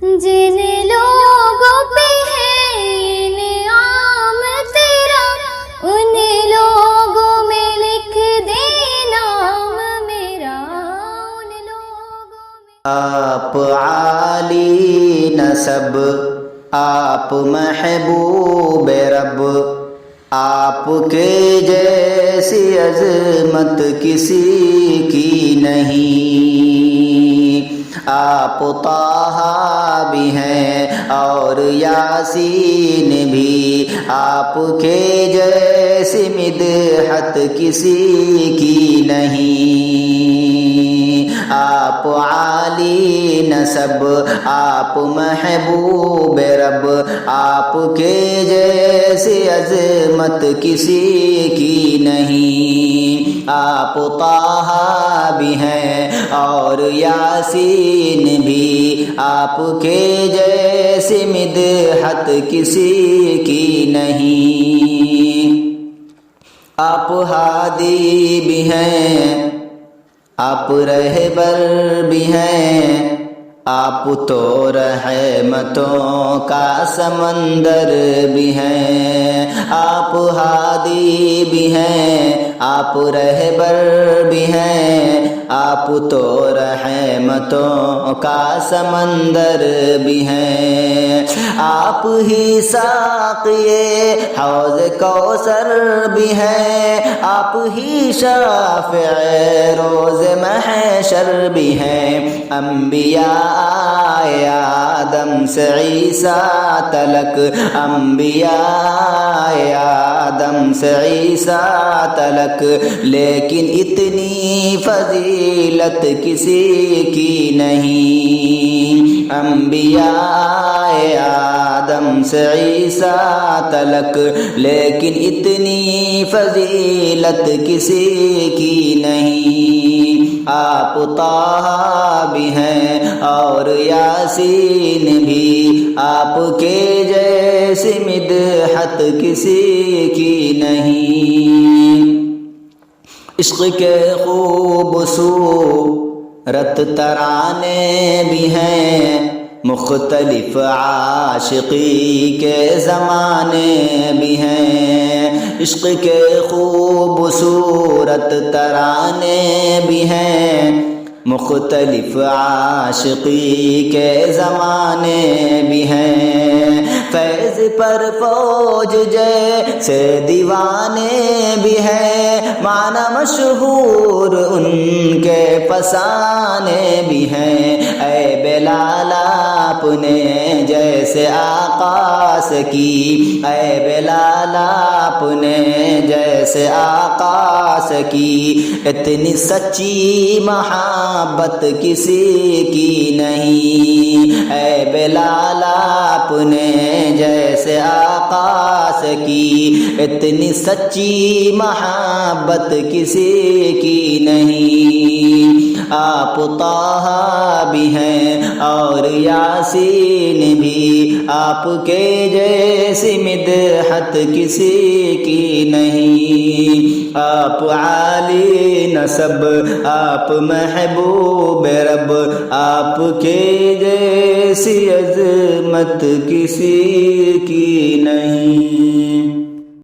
جن لوگوں پہ ہے انعام تیرا ان لوگوں میں لکھ دے نام میرا، ان لوگوں میں۔ آپ عالی نسب، آپ محبوب رب، آپ کے جیسی عظمت کسی کی نہیں۔ آپ طٰہٰ بھی ہیں اور یاسین بھی، آپ کے جیسی مدحت کسی کی نہیں۔ آپ عالی نسب، آپ محبوب رب، آپ کے جیسی عظمت کسی کی نہیں۔ آپ طٰہٰ بھی ہیں اور یاسین بھی، آپ کے جیسی مدحت کسی کی نہیں۔ آپ ہادی بھی ہیں، آپ رہبر بھی ہیں، آپ تو رحمتوں کا سمندر بھی ہیں۔ آپ ہادی بھی ہیں، آپ رہبر بھی ہیں، آپ تو رحمتوں کا سمندر بھی ہیں۔ آپ ہی ساقیِ حوض کوثر بھی ہیں، آپ ہی شافع روز محشر بھی ہیں۔ انبیاء آدم سے عیسیٰ تلک، انبیاء آدم سے عیسیٰ تلک، لیکن اتنی فضیلت کسی کی نہیں۔ انبیاء آدم سے عیسیٰ تلک، لیکن اتنی فضیلت کسی کی نہیں۔ آپ طٰہٰ بھی ہیں اور یاسین بھی، آپ کے جیسی مدحت کسی کی نہیں۔ عشق کے خوبصورت ترانے بھی ہیں، مختلف عاشقی کے زمانے بھی ہیں۔ عشق کے خوبصورت ترانے بھی ہیں، مختلف عاشقی کے زمانے بھی ہیں۔ فیض پر فوج جیسے دیوانے بھی ہیں، معنی مشہور ان کے فسانے بھی ہیں۔ اے بلال اپنے جیسے آقا سے کی، اے بلال اپنے جیسے آقا سے کی، اتنی سچی محبت کسی کی نہیں۔ اے بلال اپنے جیسے آقا سے کی، اتنی سچی محبت کسی کی نہیں۔ آپ طٰہٰ بھی ہیں اور یاسین بھی، آپ کے جیسی مدحت کسی کی نہیں۔ آپ عالی نسب، آپ محبوب رب، آپ کے جیسی عظمت کسی کی نہیں۔